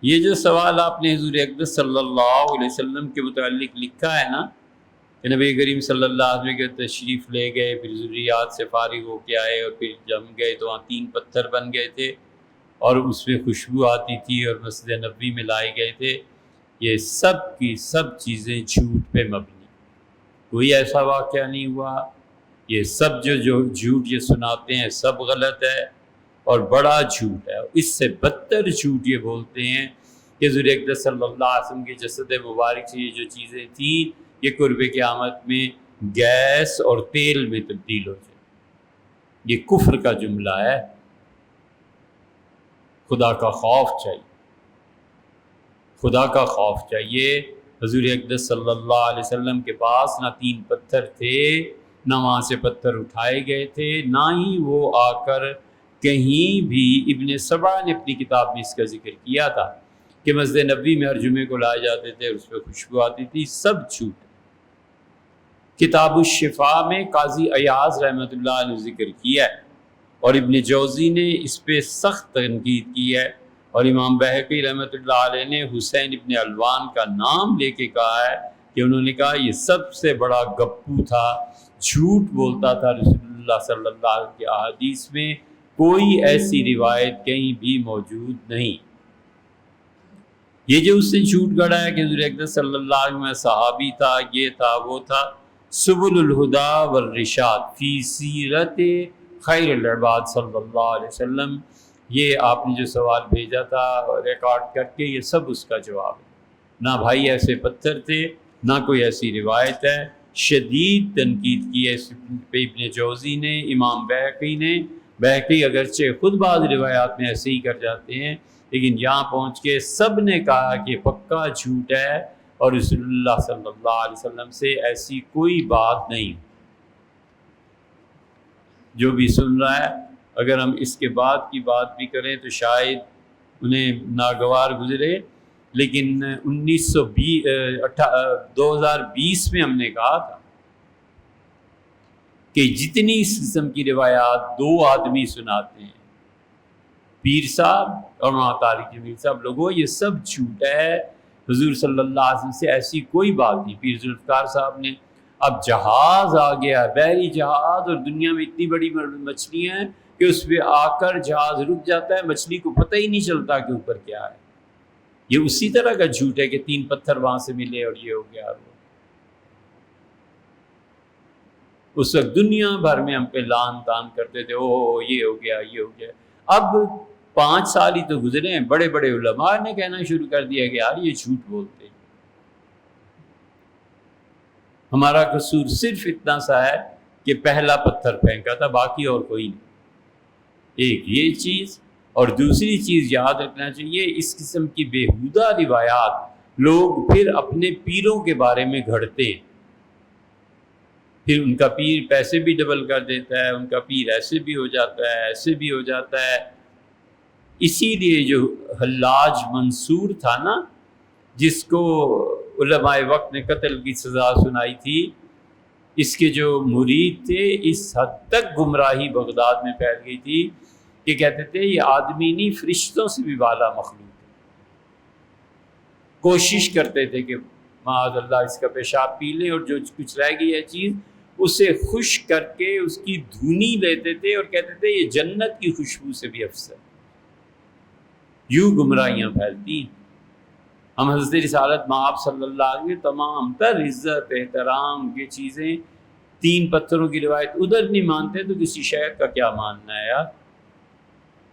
یہ جو سوال آپ نے حضور اقدس صلی اللہ علیہ وسلم کے متعلق لکھا ہے نا کہ نبی کریم صلی اللہ علیہ وسلم کے تشریف لے گئے، پھر ضروریات سے فارغ ہو کے آئے اور پھر جم گئے تو وہاں 3 پتھر بن گئے تھے اور اس میں خوشبو آتی تھی اور مسجد نبوی میں لائے گئے تھے، یہ سب کی سب چیزیں جھوٹ پہ مبنی، کوئی ایسا واقعہ نہیں ہوا۔ یہ سب جو جھوٹ یہ سناتے ہیں سب غلط ہے اور بڑا جھوٹ ہے۔ اس سے بدتر جھوٹ یہ بولتے ہیں کہ حضور اقدس صلی اللہ علیہ وسلم کے جسد مبارک سے یہ جو چیزیں تھیں یہ قرب قیامت میں گیس اور تیل میں تبدیل ہو جائے۔ یہ کفر کا جملہ ہے۔ خدا کا خوف چاہیے، خدا کا خوف چاہیے۔ حضور اقدس صلی اللہ علیہ وسلم کے پاس نہ 3 پتھر تھے، نہ وہاں سے پتھر اٹھائے گئے تھے، نہ ہی وہ آ کر کہیں بھی۔ ابن سبع نے اپنی کتاب میں اس کا ذکر کیا تھا کہ مسجد نبوی میں ہر جمعے کو لائے جاتے تھے، اس پہ خوشبو آتی تھی، سب جھوٹ۔ کتاب الشفاء میں قاضی ایاز رحمۃ اللہ علیہ نے ذکر کیا ہے اور ابن جوزی نے اس پہ سخت تنقید کی ہے، اور امام بہقی رحمۃ اللہ علیہ نے حسین ابن علوان کا نام لے کے کہا ہے کہ انہوں نے کہا یہ سب سے بڑا گپو تھا، جھوٹ بولتا تھا رسول اللہ صلی اللہ علیہ وسلم کے احادیث میں کوئی ایسی روایت کہیں بھی موجود نہیں۔ یہ جو اس سے جھوٹ گڑا ہے کہ حضور اقدس صلی اللہ علیہ وسلم صحابی تھا، یہ تھا وہ تھا، سبل الہدا والرشاد فی سیرت خیر العباد صلی اللہ علیہ وسلم، یہ آپ نے جو سوال بھیجا تھا ریکارڈ کر کے، یہ سب اس کا جواب ہے۔ نہ بھائی ایسے پتھر تھے، نہ کوئی ایسی روایت ہے۔ شدید تنقید کی ہے اس پہ ابن جوزی نے، امام بہقی نے۔ بہقی اگرچہ خود بعض روایات میں ایسے ہی کر جاتے ہیں، لیکن یہاں پہنچ کے سب نے کہا کہ پکا جھوٹ ہے اور رسول اللہ صلی اللہ علیہ وسلم سے ایسی کوئی بات نہیں۔ جو بھی سن رہا ہے، اگر ہم اس کے بعد کی بات بھی کریں تو شاید انہیں ناگوار گزرے، لیکن 2020 میں ہم نے کہا تھا کہ جتنی اس قسم کی روایات 2 آدمی سناتے ہیں، پیر صاحب اور مولانا طارق جمیل صاحب، لوگوں یہ سب جھوٹ ہے۔ حضور صلی اللہ علیہ وسلم سے ایسی کوئی بات نہیں۔ پیر ذوالفقار صاحب نے، اب جہاز آ گیا، بحری جہاز، اور دنیا میں اتنی بڑی مچھلیاں ہیں کہ اس پہ آ کر جہاز رک جاتا ہے، مچھلی کو پتہ ہی نہیں چلتا کہ اوپر کیا ہے۔ یہ اسی طرح کا جھوٹ ہے کہ 3 پتھر وہاں سے ملے اور یہ ہو گیا۔ اس وقت دنیا بھر میں ہم پہ لان تان کرتے تھے، او یہ ہو گیا، یہ ہو گیا۔ اب 5 سال ہی تو گزرے ہیں، بڑے بڑے علماء نے کہنا شروع کر دیا کہ یار یہ جھوٹ بولتے ہیں۔ ہمارا قصور صرف اتنا سا ہے کہ پہلا پتھر پھینکا تھا، باقی اور کوئی نہیں۔ ایک یہ چیز، اور دوسری چیز یاد رکھنا چاہیے، اس قسم کی بیہودہ روایات لوگ پھر اپنے پیروں کے بارے میں گھڑتے ہیں، پھر ان کا پیر پیسے بھی ڈبل کر دیتا ہے، ان کا پیر ایسے بھی ہو جاتا ہے، ایسے بھی ہو جاتا ہے۔ اسی لیے جو حلاج منصور تھا نا، جس کو علماء وقت نے قتل کی سزا سنائی تھی، اس کے جو مرید تھے اس حد تک گمراہی بغداد میں پھیل گئی تھی کہ کہتے تھے یہ آدمی نہیں، فرشتوں سے بھی بالا مخلوق ہے۔ کوشش کرتے تھے کہ معاذ اللہ اس کا پیشاب پی لیں، اور جو کچھ رہ گئی ہے چیز اسے خشک کر کے اس کی دھونی لیتے تھے اور کہتے تھے یہ جنت کی خوشبو سے بھی افضل۔ یوں گمراہیاں پھیلتی ہیں۔ ہم حضرت رسالت مآب صلی اللہ علیہ وسلم تمام تر عزت احترام یہ چیزیں، 3 پتھروں کی روایت ادھر نہیں مانتے تو کسی شیخ کا کیا ماننا ہے یار۔